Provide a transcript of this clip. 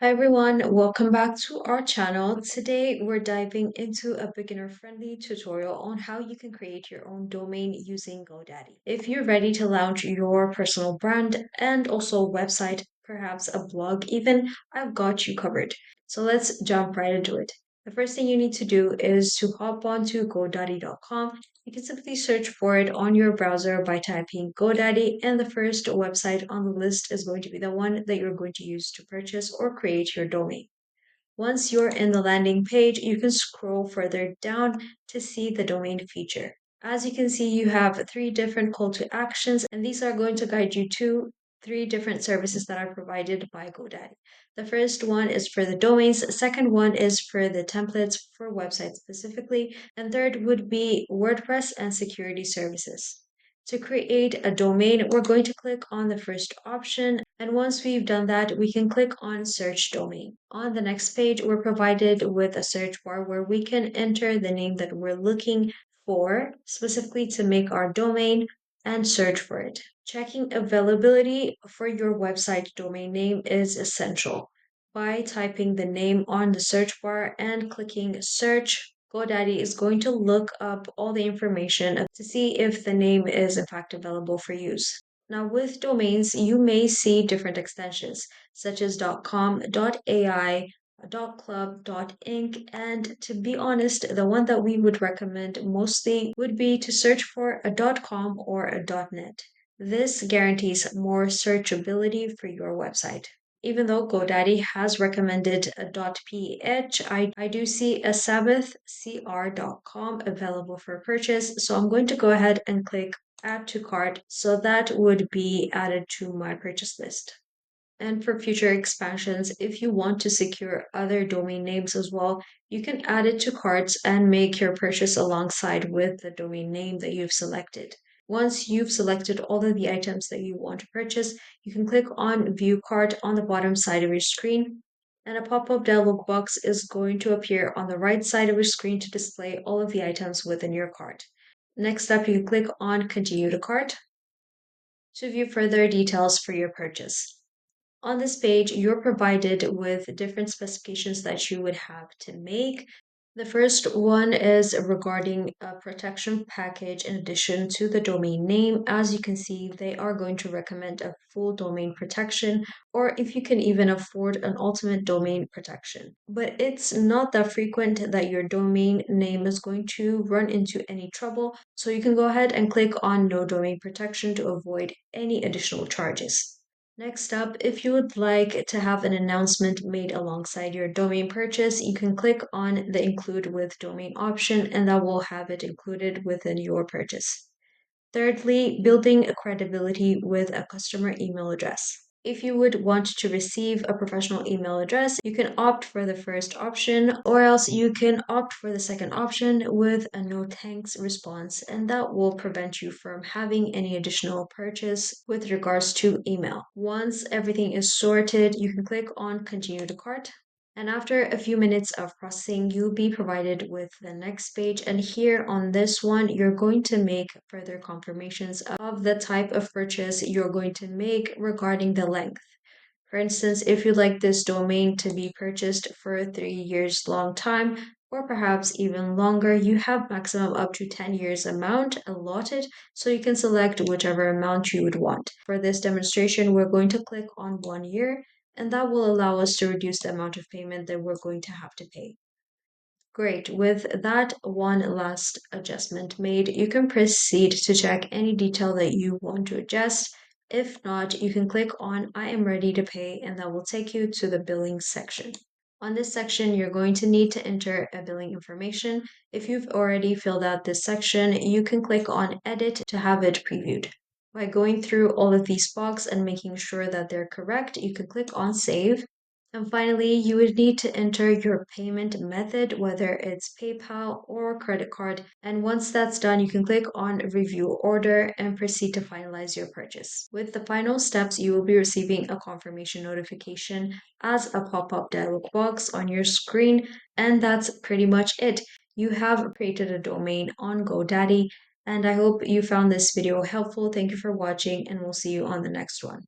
Hi everyone, welcome back to our channel. Today we're diving into a beginner-friendly tutorial on how you can create your own domain using GoDaddy. If you're ready to launch your personal brand and also a website, perhaps a blog even, I've got you covered. So let's jump right into it. The first thing you need to do is to hop onto GoDaddy.com. You can simply search for it on your browser by typing GoDaddy, and the first website on the list is going to be the one that you're going to use to purchase or create your domain. Once you're in the landing page, you can scroll further down to see the domain feature. As you can see, you have three different call to actions, and these are going to guide you to three different services that are provided by GoDaddy. The first one is for the domains, the second one is for the templates for websites specifically, and third would be WordPress and security services. To create a domain, we're going to click on the first option, and once we've done that, we can click on Search Domain. On the next page, we're provided with a search bar where we can enter the name that we're looking for, specifically to make our domain, and search for it. Checking availability for your website domain name is essential. By typing the name on the search bar and clicking Search, GoDaddy is going to look up all the information to see if the name is in fact available for use. Now, with domains, you may see different extensions such as .com, .ai, .club, .inc, and to be honest, the one that we would recommend mostly would be to search for a .com or a .net. This guarantees more searchability for your website. Even though GoDaddy has recommended a .ph, I do see a sabbathcr.com available for purchase, so I'm going to go ahead and click Add to Cart, so that would be added to my purchase list. And for future expansions, if you want to secure other domain names as well, you can add it to carts and make your purchase alongside with the domain name that you've selected. Once you've selected all of the items that you want to purchase, you can click on View Cart on the bottom side of your screen, and a pop-up dialog box is going to appear on the right side of your screen to display all of the items within your cart. Next up, you click on Continue to Cart to view further details for your purchase. On this page, you're provided with different specifications that you would have to make. The first one is regarding a protection package in addition to the domain name. As you can see, they are going to recommend a full domain protection, or if you can even afford an ultimate domain protection. But it's not that frequent that your domain name is going to run into any trouble, so you can go ahead and click on No Domain Protection to avoid any additional charges. Next up, if you would like to have an announcement made alongside your domain purchase, you can click on the Include with Domain option, and that will have it included within your purchase. Thirdly, building a credibility with a customer email address. If you would want to receive a professional email address, you can opt for the first option, or else you can opt for the second option with a no thanks response, and that will prevent you from having any additional purchase with regards to email. Once everything is sorted, you can click on Continue to Cart. And after a few minutes of processing, you'll be provided with the next page. And here on this one, you're going to make further confirmations of the type of purchase you're going to make regarding the length. For instance, if you'd like this domain to be purchased for 3 years long time, or perhaps even longer, you have maximum up to 10 years amount allotted, so you can select whichever amount you would want. For this demonstration, we're going to click on 1 year, and that will allow us to reduce the amount of payment that we're going to have to pay. Great. With that one last adjustment made, you can proceed to check any detail that you want to adjust. If not, you can click on I am ready to pay, and that will take you to the billing section. On this section, you're going to need to enter a billing information. If you've already filled out this section, you can click on Edit to have it previewed. By going through all of these boxes and making sure that they're correct, you can click on Save. And finally, you would need to enter your payment method, whether it's PayPal or credit card. And once that's done, you can click on Review Order and proceed to finalize your purchase. With the final steps, you will be receiving a confirmation notification as a pop-up dialog box on your screen. And that's pretty much it. You have created a domain on GoDaddy. And I hope you found this video helpful. Thank you for watching, and we'll see you on the next one.